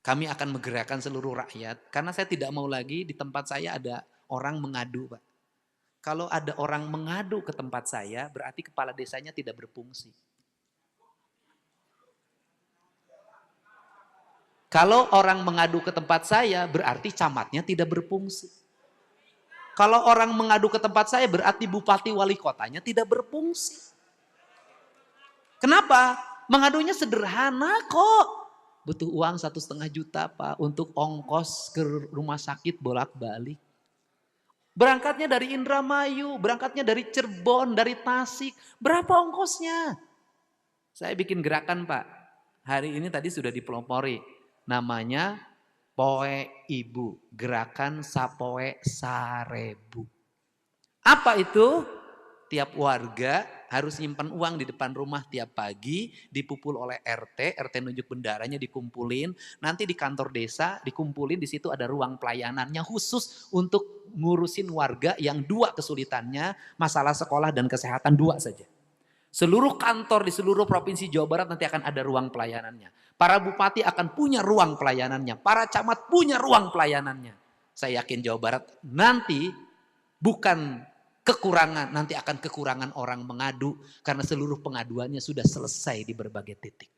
Kami akan menggerakkan seluruh rakyat karena saya tidak mau lagi di tempat saya ada orang mengadu, Pak. Kalau ada orang mengadu ke tempat saya, berarti kepala desanya tidak berfungsi. Kalau orang mengadu ke tempat saya, berarti camatnya tidak berfungsi. Kalau orang mengadu ke tempat saya, berarti bupati wali kotanya tidak berfungsi. Kenapa? Mengadunya sederhana kok. Butuh uang 1,5 juta, Pak, untuk ongkos ke rumah sakit bolak-balik. Berangkatnya dari Indramayu, berangkatnya dari Cirebon, dari Tasik. Berapa ongkosnya? Saya bikin gerakan, Pak. Hari ini tadi sudah dipelopori. Namanya Poe Ibu, gerakan Sapoe Sarebu. Apa itu? Tiap warga harus nyimpan uang di depan rumah tiap pagi, dipupul oleh RT, RT nunjuk bendaranya dikumpulin, nanti di kantor desa dikumpulin, di situ ada ruang pelayanannya khusus untuk ngurusin warga yang dua kesulitannya, masalah sekolah dan kesehatan dua saja. Seluruh kantor di seluruh provinsi Jawa Barat nanti akan ada ruang pelayanannya. Para bupati akan punya ruang pelayanannya, para camat punya ruang pelayanannya. Saya yakin Jawa Barat nanti bukan kekurangan, nanti akan kekurangan orang mengadu karena seluruh pengaduannya sudah selesai di berbagai titik.